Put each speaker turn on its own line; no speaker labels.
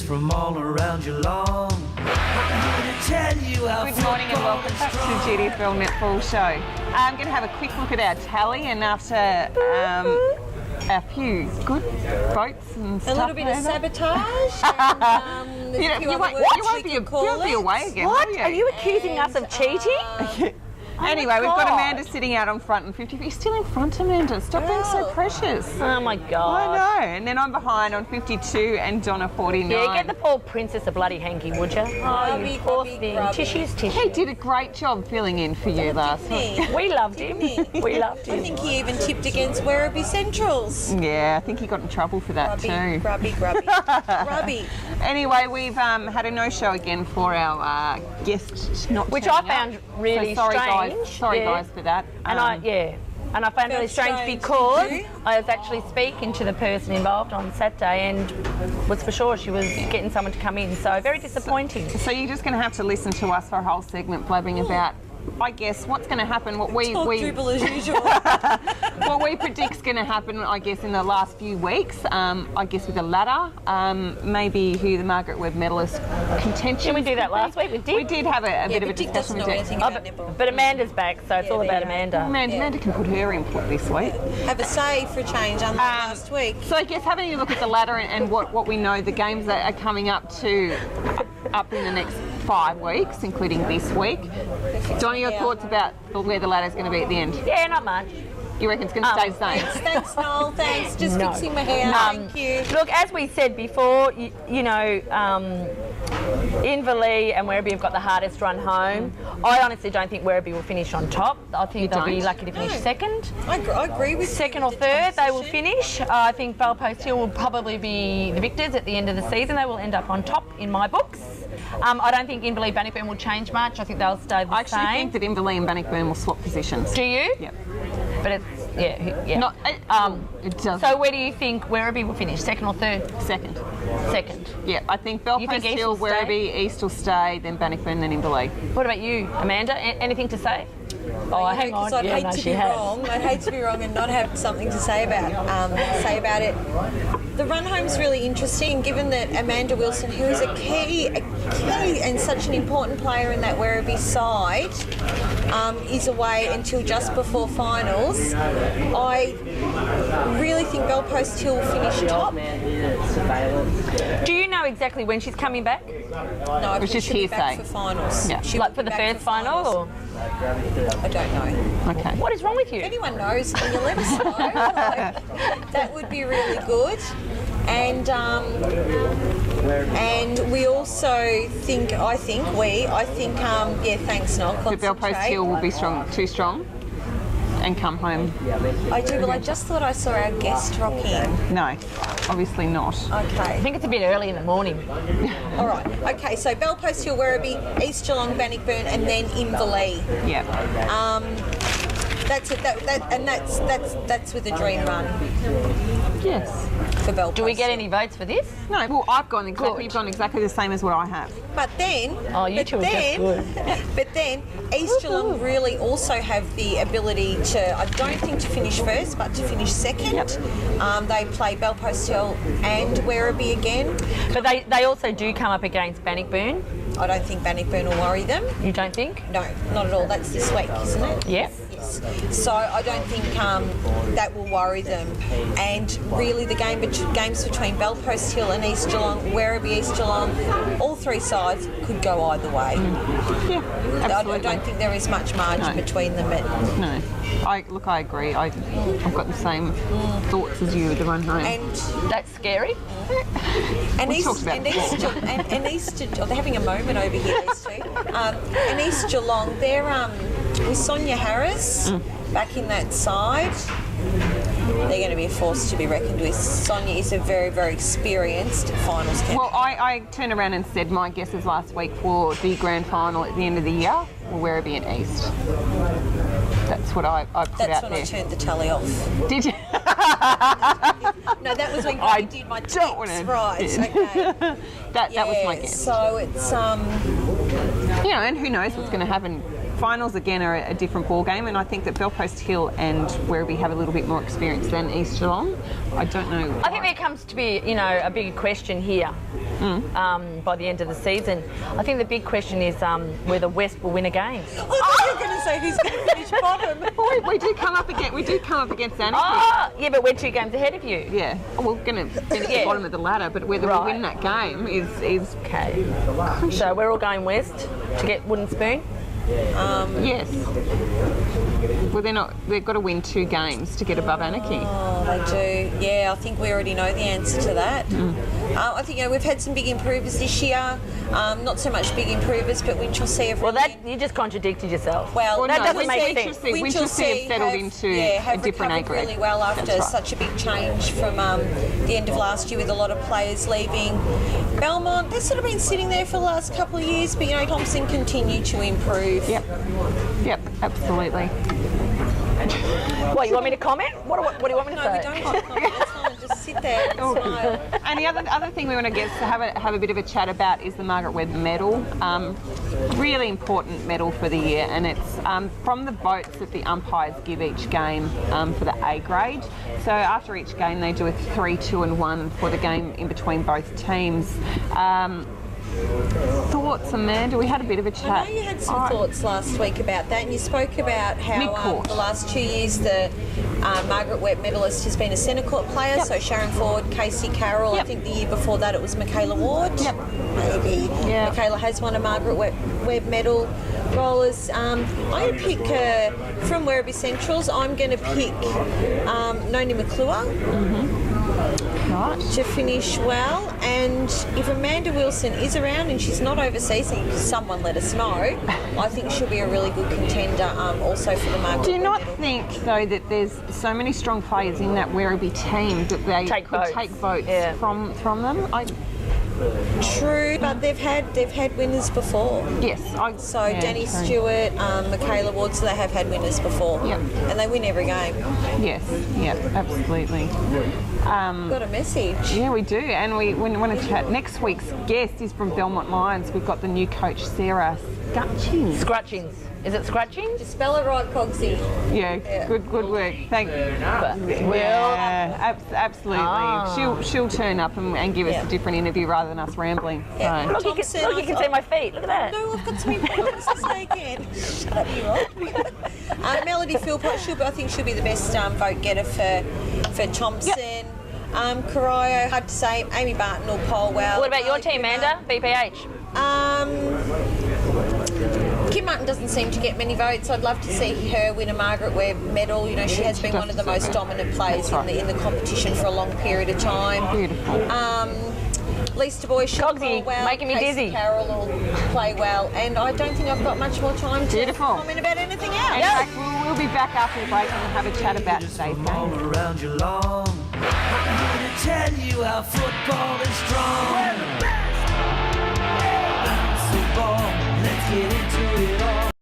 from all around your lawn. I'm here to tell you how
Good morning and welcome back to the GDFL Netball Show. I'm going to have a quick look at our tally, and after a few good votes and stuff,
a little bit of sabotage. And,
you won't be away again.
What?
Will you?
Are you accusing us of cheating?
Anyway, we've got Amanda sitting out on front and 50. You're still in front, Amanda. Stop being so precious.
Oh my God.
I know. And then I'm behind on 52 and Donna 49.
Yeah, get the poor princess a bloody hanky, would you? Oh, you poor thing. Tissues.
He did a great job filling in for you last week.
We loved him. We loved him.
I think he even tipped against Werribee Centrals.
Yeah, I think he got in trouble for that too.
Grubby.
Anyway, we've had a no-show again for our guest not
Which
turning
I found
up.
really
so sorry,
strange.
Sorry, guys, for that.
And I found it really strange because I was actually speaking to the person involved on Saturday and was for sure she was getting someone to come in. So very disappointing.
So you're just going to have to listen to us for a whole segment blabbing about, I guess, what's going to happen, what we
dribble as usual.
what we predict's going to happen, I guess, in the last few weeks. I guess with the ladder, maybe who the Margaret Webb medalist contention.
Didn't we do that last week? We did.
We did have a bit of a
Dick
discussion.
doesn't know anything about netball.
But Amanda's back, so it's all about Amanda.
Amanda can put her input this week.
Have a say for a change, unlike last week.
So I guess having a look at the ladder and what we know, the games that are coming up in the next 5 weeks, including this week. Donnie, your thoughts about where the ladder's going to be at the end?
Yeah, not much.
You reckon it's going to stay the same?
Thanks, Noel. Thanks. Just fixing my hair. Thank you.
Look, as we said before, Inverleigh and Werribee have got the hardest run home. I honestly don't think Werribee will finish on top. I think they'll be lucky to finish second.
I agree with
Second
you.
or third, they will finish. I think Bellpost Hill will probably be the victors at the end of the season. They will end up on top in my books. I don't think Inverleigh Bannockburn will change much. I think they'll stay the same.
I actually think that Inverleigh and Bannockburn will swap positions.
Do you?
Yep.
But it's,
Not, it does.
So where do you think Werribee will finish? Second or third?
Second.
Second.
Yeah, I think
You think
Bellpost
East
Hill,
will stay?
Werribee, East will stay, then Bannockburn, then Inverleigh.
What about you, Amanda? Anything to say? Oh, hang on.
I'd hate to be wrong. I'd hate to be wrong and not have something to say about it. The run home's really interesting, given that Amanda Wilson, who is a key and such an important player in that Werribee side, is away until just before finals. I really think Bellpost Hill will finish top.
Do you know exactly when she's coming back?
No, I think
just
she'll be back
hearsay.
for finals.
Yeah.
She
Like
will
for
be
the
back
first final? Or?
I don't know.
Okay.
What is wrong with you?
If anyone knows, can you let us know? That would be really good. And we also think, thanks, Noel.
The Bellpost Hill will be too strong and come home.
I do, but I just thought I saw our guest drop in.
No, obviously not.
I
Okay.
think it's a bit early in the morning.
All right. Okay, so Bellpost Hill, Werribee, East Geelong, Bannockburn, and then Inverleigh.
Yeah.
That's it. That's with a dream run
Yes.
for Bellpost.
Do we get
Hill.
any votes for this?
No, well, you've gone exactly the same as what I have.
But then,
you two are just good.
But then, East Geelong really also have the ability to, I don't think to finish first, but to finish second.
Yep.
They play Bellpost Hill and Werribee again.
But they also do come up against Bannockburn.
I don't think Bannockburn will worry them.
You don't think?
No, not at all. That's this week, isn't it?
Yeah.
Yes. So I don't think that will worry them. And really, the games between Bellpost Hill and East Geelong, Werribee, East Geelong, all three sides could go either way.
Yeah,
I
absolutely.
don't think there is much margin between them.
No. I agree. I've got the same thoughts as you with the run home.
And
That's scary.
We talked about it
East, they're having a moment over here, these two. And East Geelong, they're with Sonia Harris back in that side. They're going to be a force to be reckoned with. Sonia is a very, very experienced finals candidate.
Well, I turned around and said my guesses last week for the grand final at the end of the year were Werribee and East. That's what I put
That's
out
when
there.
I turned the tally off.
Did you?
No, that was when
I
I did my tips.
don't wanna-
Right, okay.
that was my guess.
So it's
And who knows what's going to happen finals again are a different ball game, and I think that Bellpost Hill and Werribee have a little bit more experience than East Geelong. I don't know.
I think there comes to be, a bigger question here by the end of the season. I think the big question is whether West will win a game.
I thought you were going to say who's going to finish bottom.
we do come up against Anarchy.
Yeah, but we're 2 games ahead of you.
Yeah, we're going to finish at the bottom of the ladder, but whether we win that game is
Okay. So we're all going West to get wooden spoon.
Yes. Well, they've got to win 2 games to get above Anarchy.
Oh, they do. Yeah, I think we already know the answer to that. I think we've had some big improvers this year. Not so much big improvers, but Winchelsea have.
Well, you just contradicted yourself.
Well,
that
no,
doesn't make sense.
Winchelsea have settled into a different A grade.
Really well after
That's right.
such a big change from the end of last year with a lot of players leaving. Belmont, they've sort of been sitting there for the last couple of years, but Thompson continued to improve.
Yep, absolutely.
What, you want me to comment? What do you want me to
No,
say?
we don't have to comment. That's fine. Just sit there and smile.
And the other thing we want to get to have a bit of a chat about is the Margaret Webb medal. Really important medal for the year, and it's from the votes that the umpires give each game for the A grade. So after each game, they do a 3, 2, and 1 for the game in between both teams. Thoughts, Amanda? We had a bit of a chat.
I know you had some thoughts last week about that, and you spoke about how the last 2 years the Margaret Webb medalist has been a centre court player, so Sharon Ford, Casey Carroll. I think the year before that it was Michaela Ward. Maybe. Michaela has won a Margaret Webb medal. Rollers, I'm going to pick from Werribee Centrals, I'm going to pick Noni McClure. To finish well, and if Amanda Wilson is around and she's not overseas, someone let us know. I think she'll be a really good contender also for the Margaret.
Do you not think, though, that there's so many strong players in that Werribee team that they could take votes from them?
True, but they've had winners before.
Yes.
Danny Stewart, Michaela Ward, so they have had winners before.
Yep.
And they win every game.
Yes, absolutely.
Got a message.
Yeah, we do, and we want to chat. Next week's guest is from Belmont Lions. We've got the new coach, Sarah Scutchings.
Scratchings. Is it scratching?
Just spell it right, Cogsy.
Yeah, good work. Thank you. Absolutely. She'll turn up and give us a different interview rather than us rambling.
Yeah.
So.
Look, you can see my feet. Look at that.
No, I've got some important things to say again. Shut up, you lot. Melody Philpott, I think she'll be the best vote getter for Thompson.
Yep.
Corio, hard to say. Amy Barton will poll well.
What about your team, Amanda? BPH?
Kim Martin doesn't seem to get many votes. I'd love to see her win a Margaret Webb medal. She has been one of the most dominant players in the competition for a long period of time.
Beautiful.
Lisa Boy she'll play well.
Making me dizzy.
Carroll will play well, and I don't think I've got much more time to comment about anything else.
In fact, we'll be back after the break and have a chat about today's game.
All around you long. I'm here to tell you how football is strong. We're the best. Bounce the ball, let's get it